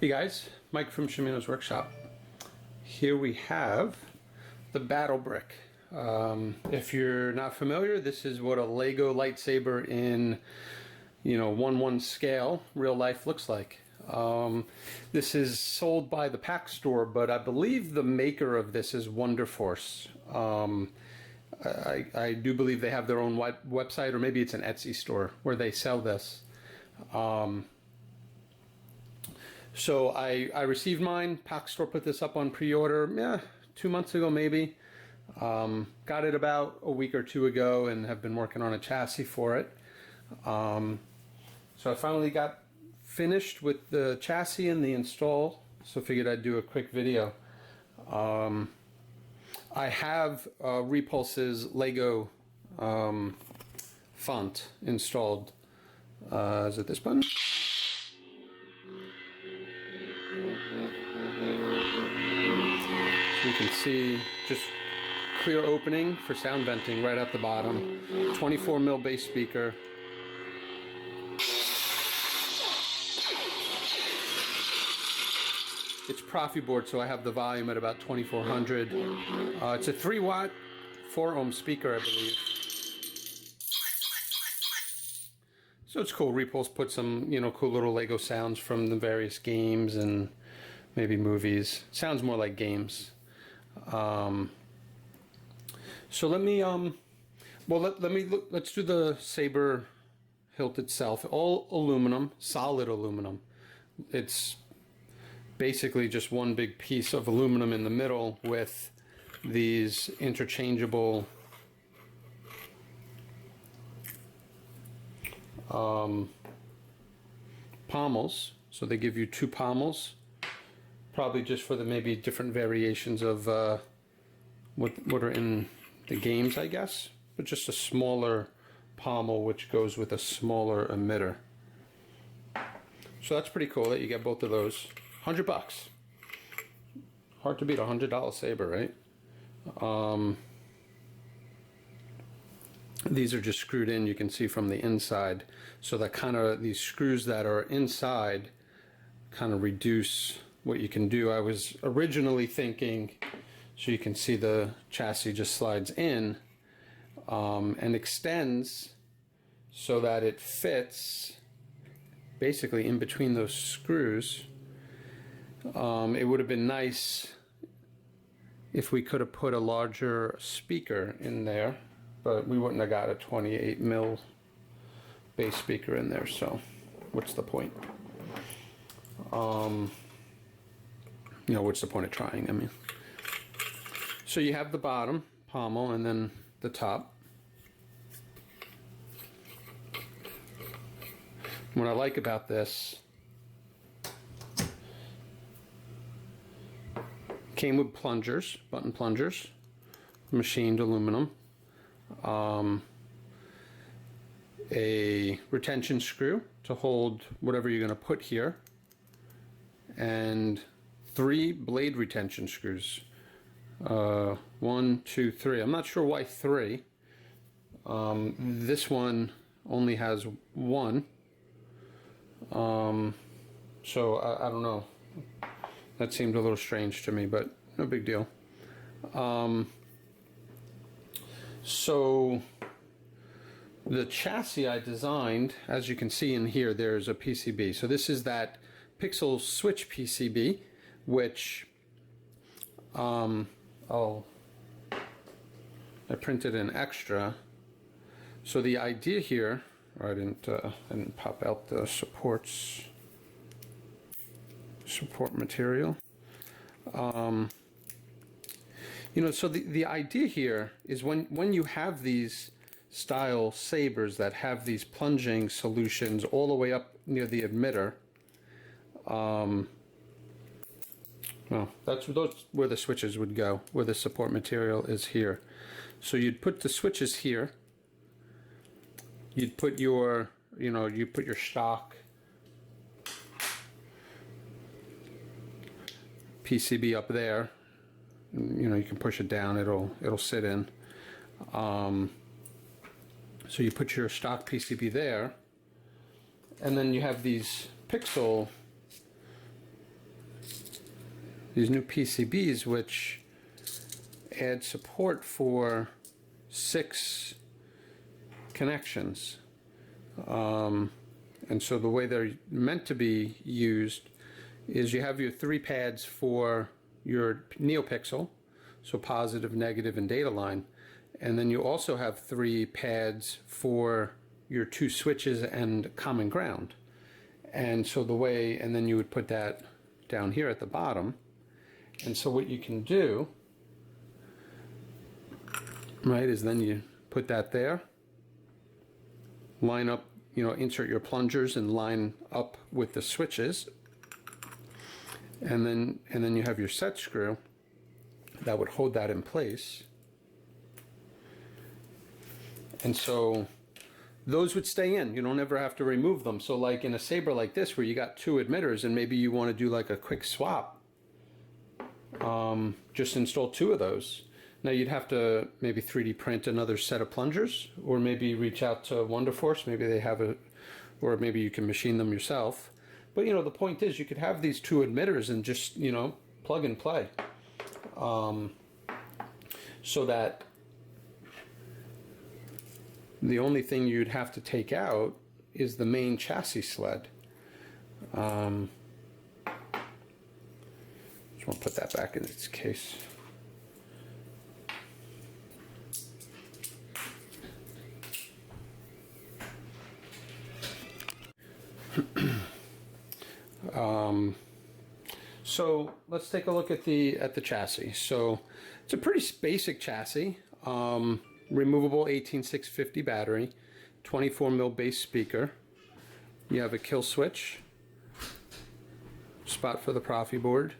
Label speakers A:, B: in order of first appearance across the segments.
A: Hey guys, Mike from Shamino's workshop. Here we have the Battle Brick. If you're not familiar, this is what a Lego lightsaber in 1:1 scale real life looks like. This is sold by the Pack Store, but I believe the maker of this is WonderForce. I do believe they have their own website, or maybe it's an Etsy store where they sell this. So I received mine. Pack Store put this up on pre-order 2 months ago maybe. Got it about a week or two ago and have been working on a chassis for it. So I finally got finished with the chassis and the install, so figured I'd do a quick video. I have Repulse's Lego font installed. Is it this button? You can see just clear opening for sound venting right at the bottom. 24mm bass speaker. It's Proffieboard, so I have the volume at about 2400. It's a 3-watt, 4-ohm speaker, I believe. So it's cool. Repulse put some, cool little Lego sounds from the various games and maybe movies. Sounds more like games. So let me let's do the Saber hilt itself. All aluminum, solid aluminum. It's basically just one big piece of aluminum in the middle with these interchangeable pommels. So they give you 2 pommels, probably just for the maybe different variations of what are in the games, I guess, but just a smaller pommel which goes with a smaller emitter. So that's pretty cool that you get both of those. $100. Hard to beat a $100 Saber, right? These are just screwed in, you can see from the inside. So that these screws that are inside kind of reduce what you can do. I was originally thinking, so you can see the chassis just slides in and extends so that it fits basically in between those screws. It would have been nice if we could have put a larger speaker in there, but we wouldn't have got a 28mm bass speaker in there, so what's the point? What's the point of trying, I mean. So you have the bottom pommel and then the top. What I like about this, came with plungers, button plungers, machined aluminum, a retention screw to hold whatever you're going to put here, and 3 blade retention screws. 1, 2, 3. I'm not sure why 3. This one only has 1. So I don't know. That seemed a little strange to me, but no big deal. So the chassis I designed, as you can see in here, there's a PCB. So this is that Pixel Switch PCB, which I printed an extra. So the idea here, I didn't pop out the support material. So the idea here is when you have these style sabers that have these plunging solutions all the way up near the emitter, well, that's where the switches would go, where the support material is here. So you'd put the switches here. You'd put your, you put your Shtok PCB up there. You can push it down, it'll sit in. So you put your Shtok PCB there, and then you have these Pixel these new PCBs, which add support for 6 connections. And so the way they're meant to be used is you have your 3 pads for your NeoPixel, so positive, negative, and data line. And then you also have 3 pads for your 2 switches and common ground. And so the way, and then you would put that down here at the bottom. And so what you can do, right, is then you put that there, line up, you know, insert your plungers and line up with the switches, and then you have your set screw that would hold that in place. And so those would stay in. You don't ever have to remove them. So like in a Saber like this, where you got 2 emitters and maybe you want to do like a quick swap, just install 2 of those. Now you'd have to maybe 3D print another set of plungers, or maybe reach out to WonderForce. Maybe they have a, or maybe you can machine them yourself. But you know, the point is you could have these 2 emitters and just, you know, plug and play. So that the only thing you'd have to take out is the main chassis sled. Just want to put that back in its case. So let's take a look at the chassis. So it's a pretty basic chassis. Removable 18650 battery, 24mm base speaker. You have a kill switch, spot for the Proffieboard,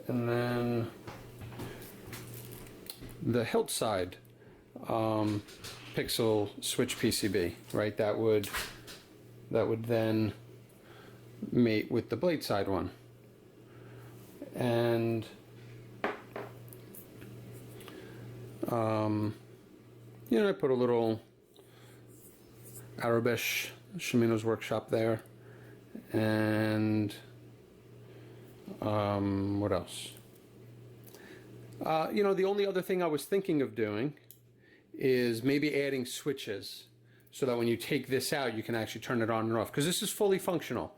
A: and then the hilt side Pixel Switch PCB, right? That would then mate with the blade side one. And you know, I put a little Arabesh Shamino's workshop there, and what else? You know, the only other thing I was thinking of doing is maybe adding switches, so that when you take this out, you can actually turn it on and off, because this is fully functional.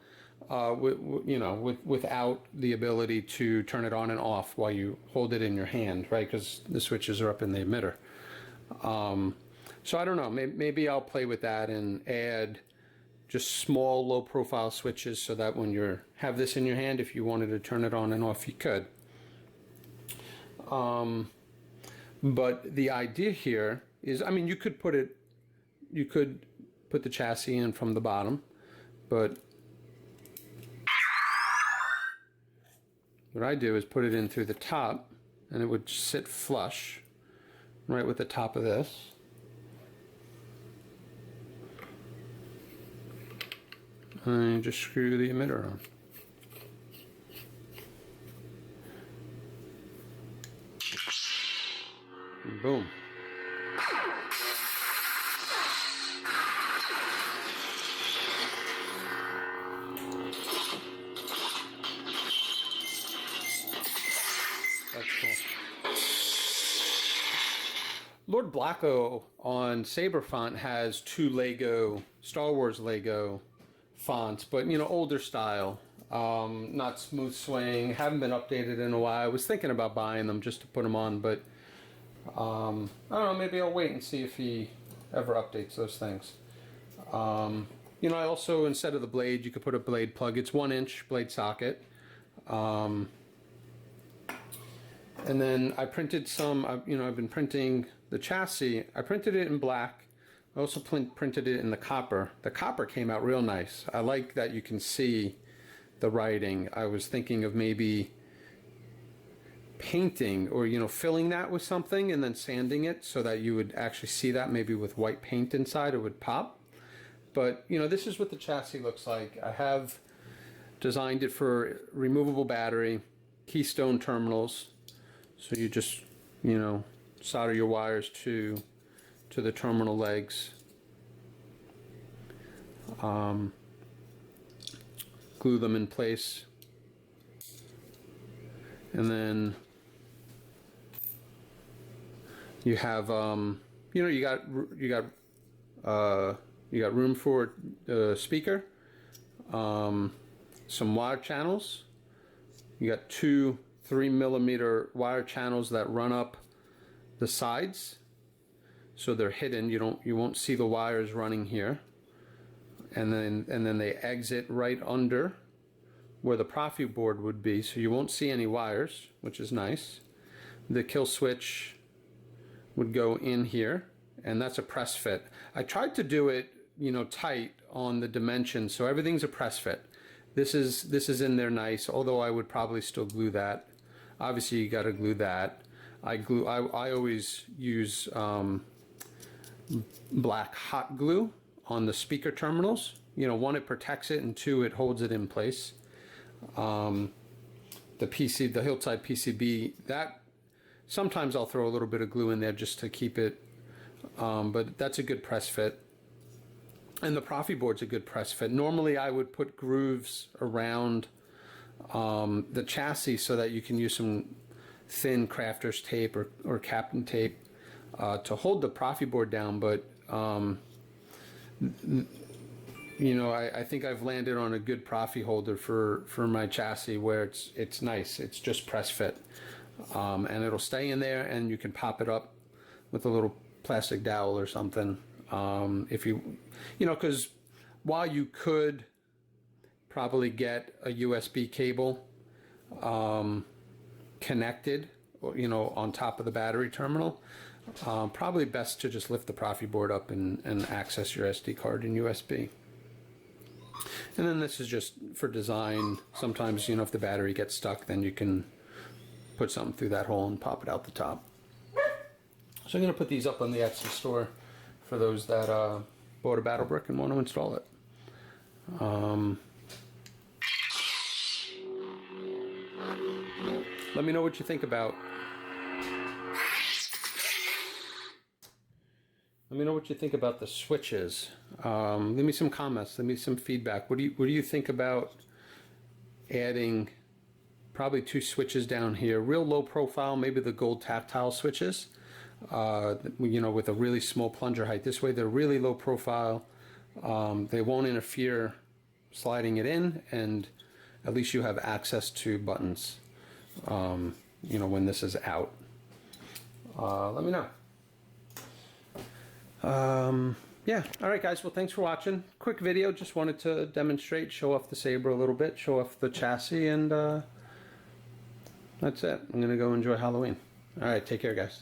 A: You know, without the ability to turn it on and off while you hold it in your hand, right? Because the switches are up in the emitter. So I don't know, maybe I'll play with that and add just small low-profile switches, so that when you have this in your hand, if you wanted to turn it on and off, you could. But the idea here is, I mean, you could put the chassis in from the bottom, but what I do is put it in through the top, and it would sit flush right with the top of this. And you just screw the emitter on. And boom. That's cool. Lord Blacko on Saber font has 2 Lego, Star Wars Lego fonts, but you know, older style, not smooth swing, haven't been updated in a while. I was thinking about buying them just to put them on, but I don't know, maybe I'll wait and see if he ever updates those things. You know, I also, instead of the blade, you could put a blade plug. It's 1-inch blade socket. And then I printed some, you know, I've been printing the chassis. I printed it in black. I also printed it in the copper. The copper came out real nice. I like that you can see the writing. I was thinking of maybe painting, or you know, filling that with something and then sanding it so that you would actually see that, maybe with white paint inside, it would pop. But you know, this is what the chassis looks like. I have designed it for removable battery, keystone terminals, so you just, you know, solder your wires to the terminal legs, glue them in place, And then you have, you know, you got room for the speaker, some wire channels. You got 2 3mm wire channels that run up the sides, so they're hidden. You won't see the wires running here, and then they exit right under where the Proffieboard would be, so you won't see any wires, which is nice. The kill switch would go in here, and that's a press fit. I tried to do it, you know, tight on the dimensions, so everything's a press fit. This is in there nice, although I would probably still glue that. Obviously you got to glue that. I always use black hot glue on the speaker terminals. You know, 1, it protects it, and 2, it holds it in place. The Hillside PCB, that sometimes I'll throw a little bit of glue in there just to keep it, but that's a good press fit. And the Proffieboard's a good press fit. Normally I would put grooves around the chassis so that you can use some thin crafter's tape or Captain tape to hold the Proffieboard down, but you know, I think I've landed on a good Proffie holder for my chassis where it's nice. It's just press fit, and it'll stay in there, and you can pop it up with a little plastic dowel or something. If you know, because while you could probably get a USB cable connected, you know, on top of the battery terminal, probably best to just lift the Proffieboard up and access your SD card in USB. And then this is just for design. Sometimes, you know, if the battery gets stuck, then you can put something through that hole and pop it out the top. So I'm going to put these up on the Etsy store for those that bought a battle brick and want to install it. Let me know what you think about. Let me know what you think about the switches. Leave me some comments. Leave me some feedback. What do you think about adding probably 2 switches down here? Real low profile, maybe the gold tactile switches. You know, with a really small plunger height. This way they're really low profile. They won't interfere sliding it in, and at least you have access to buttons, you know, when this is out. Let me know. Yeah, alright guys, well thanks for watching. Quick video, just wanted to demonstrate, show off the Saber a little bit, show off the chassis, and that's it. I'm gonna go enjoy Halloween. Alright, take care guys.